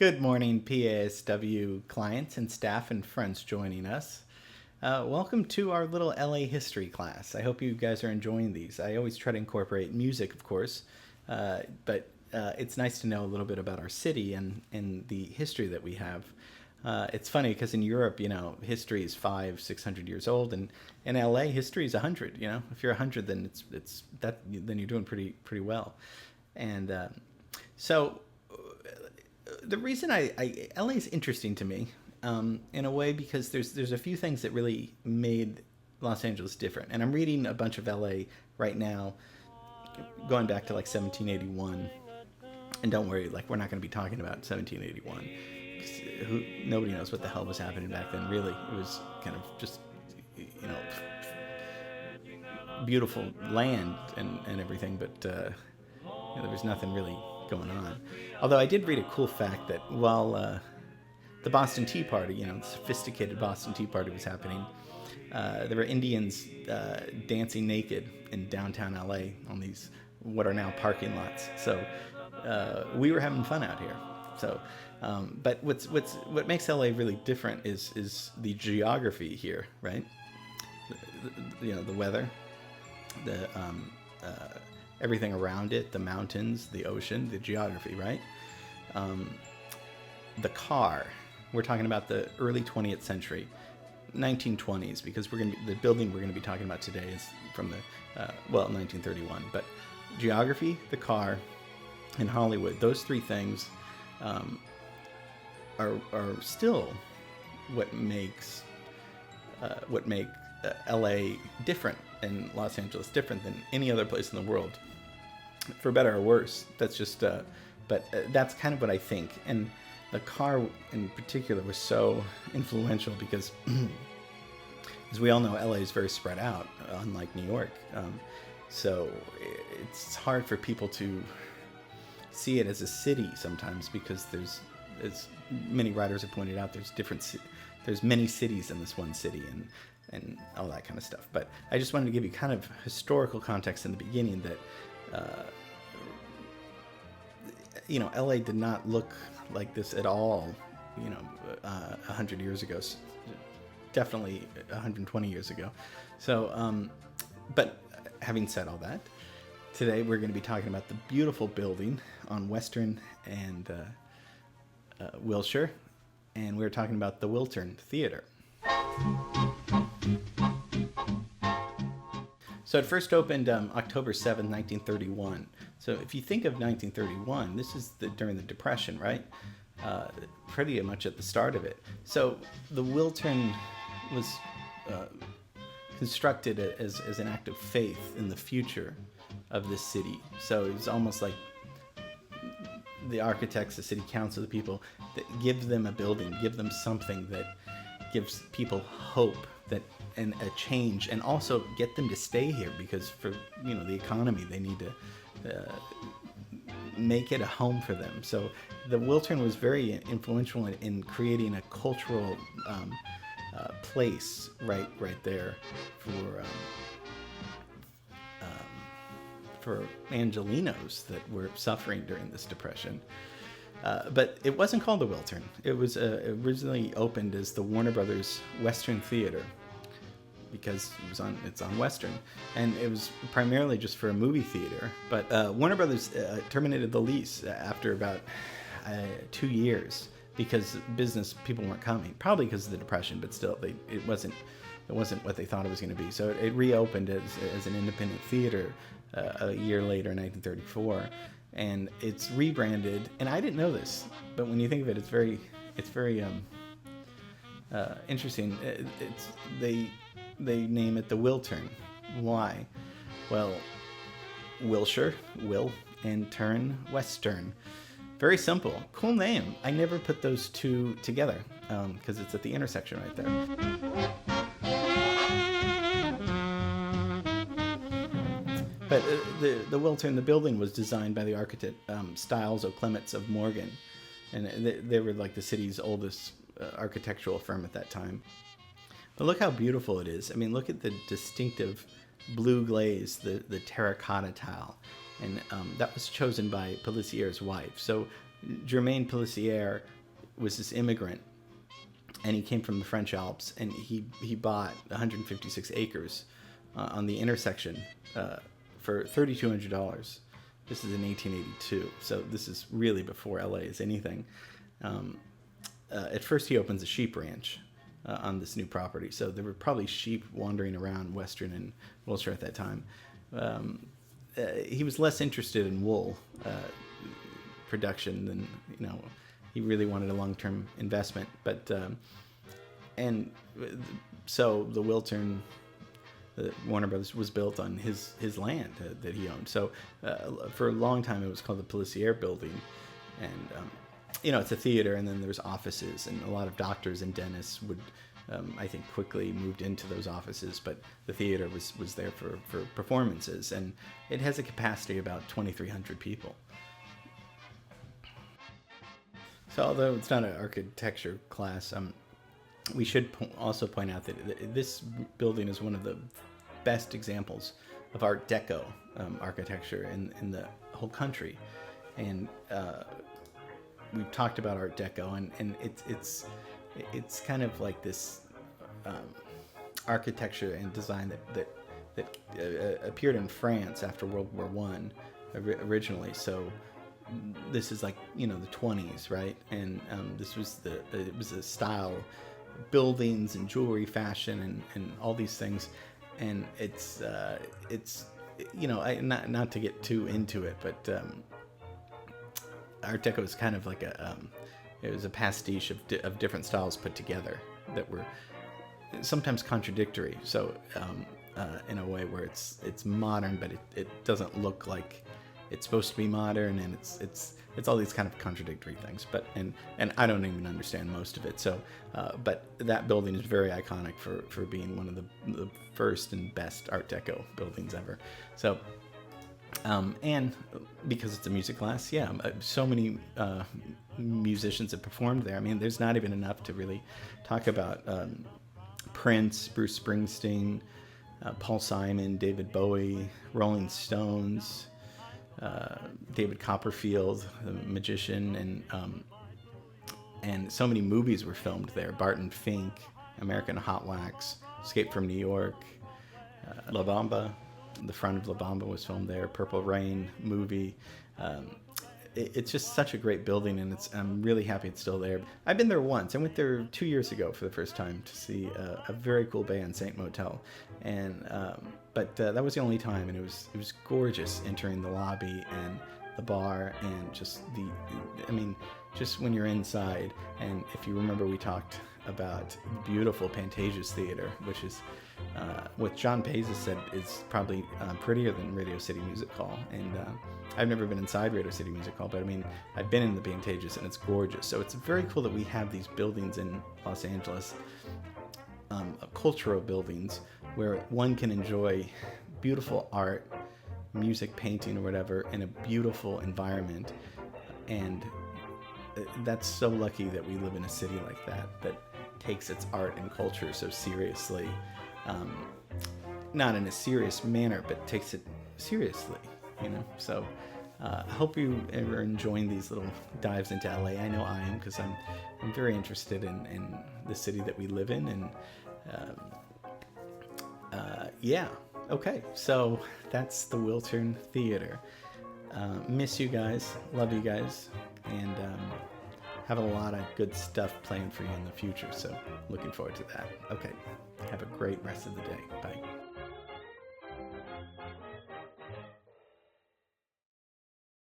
Good morning, PASW clients and staff and friends joining us. Welcome to our little LA history class. I hope you guys are enjoying these. I always try to incorporate music, of course, but it's nice to know a little bit about our city and the history that we have. It's funny because in Europe, history is 500-600 years old, and in LA, history is 100. If you're 100, then then you're doing pretty well. And so the reason LA is interesting to me, in a way, because there's a few things that really made Los Angeles different. And I'm reading a bunch of LA right now, going back to like 1781. And don't worry, like we're not going to be talking about 1781. Nobody knows what the hell was happening back then. Really, it was kind of just beautiful land and everything, but there was nothing really going on. Although I did read a cool fact that while the Boston Tea Party, the sophisticated Boston Tea Party was happening, there were Indians dancing naked in downtown LA on these what are now parking lots. So we were having fun out here. So, but what makes LA really different is the geography here, right? The weather, the everything around it, the mountains, the ocean, the geography, right? The car. We're talking about the early 20th century, 1920s, because the building we're going to be talking about today is from the 1931. But geography, the car, and Hollywood. Those three things are still what make LA different and Los Angeles different than any other place in the world, for better or worse. That's just but that's kind of what I think. And the car in particular was so influential because as we all know, LA is very spread out, unlike New York, so it's hard for people to see it as a city sometimes, because as many writers have pointed out, there's many cities in this one city and all that kind of stuff. But I just wanted to give you kind of historical context in the beginning that LA did not look like this at all 100 years ago, definitely 120 years ago. So but having said all that, today we're going to be talking about the beautiful building on Western and Wilshire, and we're talking about the Wiltern Theater. So it first opened October 7th, 1931. So if you think of 1931, this is during the Depression, right? Pretty much at the start of it. So the Wiltern was constructed as an act of faith in the future of this city. So it was almost like the architects, the city council, the people that give them a building, give them something that gives people hope and a change, and also get them to stay here, because for the economy, they need to make it a home for them. So the Wiltern was very influential in creating a cultural place right there for Angelenos that were suffering during this Depression. But it wasn't called the Wiltern. It was originally opened as the Warner Brothers Western Theater, because it's on Western, and it was primarily just for a movie theater. But Warner Brothers terminated the lease after about 2 years because people weren't coming, probably because of the Depression, but still it wasn't what they thought it was going to be. So it reopened as an independent theater a year later, in 1934, and it's rebranded. And I didn't know this, but when you think of it, it's very interesting. They name it the Wiltern. Why? Well, Wilshire, Will, and Turn, Western. Very simple. Cool name. I never put those two together because it's at the intersection right there. But the Wiltern, the building, was designed by the architect Stiles O'Clements of Morgan, and they were like the city's oldest architectural firm at that time. But look how beautiful it is. I mean, look at the distinctive blue glaze, the terracotta tile, and that was chosen by Pellicier's wife. So Germain Pelissier was this immigrant, and he came from the French Alps, and he bought 156 acres on the intersection for $3,200. This is in 1882, so this is really before LA is anything. At first, he opens a sheep ranch on this new property, so there were probably sheep wandering around Western and Wiltshire at that time. He was less interested in wool production than, he really wanted a long-term investment. But and so the Wiltern, Warner Brothers, was built on his land that he owned. So for a long time, it was called the Pelissier Building, and it's a theater, and then there's offices, and a lot of doctors and dentists would, I think, quickly moved into those offices, but the theater was there for performances, and it has a capacity of about 2,300 people. So although it's not an architecture class, we should also point out that this building is one of the best examples of Art Deco architecture in the whole country. And we've talked about Art Deco, and it's kind of like this architecture and design that appeared in France after World War I originally. So this is like the 20s, right? And this was it was a style, buildings and jewelry, fashion, and all these things. And it's not to get too into it, but Art Deco is kind of like it was a pastiche of different styles put together that were sometimes contradictory. So in a way where it's modern, but it doesn't look like it's supposed to be modern, and it's all these kind of contradictory things. But and I don't even understand most of it. So but that building is very iconic for being one of the first and best Art Deco buildings ever. So and because it's a music class, so many musicians have performed there. I mean, there's not even enough to really talk about. Prince, Bruce Springsteen, Paul Simon, David Bowie, Rolling Stones, David Copperfield, the magician, and so many movies were filmed there. Barton Fink, American Hot Wax, Escape from New York, La Bamba. The front of La Bamba was filmed there. Purple Rain movie. It's just such a great building, and I'm really happy it's still there. I've been there once. I went there 2 years ago for the first time to see a very cool band, Saint Motel, and but that was the only time, and it was gorgeous entering the lobby and the bar, and just just when you're inside. And if you remember, we talked about beautiful Pantages Theater, which is what John Pazes said is probably prettier than Radio City Music Hall. And I've never been inside Radio City Music Hall, but I mean, I've been in the Pantages, and it's gorgeous. So it's very cool that we have these buildings in Los Angeles, cultural buildings, where one can enjoy beautiful art, music, painting, or whatever, in a beautiful environment. And that's so lucky that we live in a city like that takes its art and culture so seriously. Not in a serious manner, but takes it seriously, So I hope you are enjoying these little dives into LA. I know I am, because I'm very interested in the city that we live in. And okay, so that's the Wiltern Theater. Miss you guys, love you guys, and have a lot of good stuff planned for you in the future. So looking forward to that. Okay, have a great rest of the day. Bye.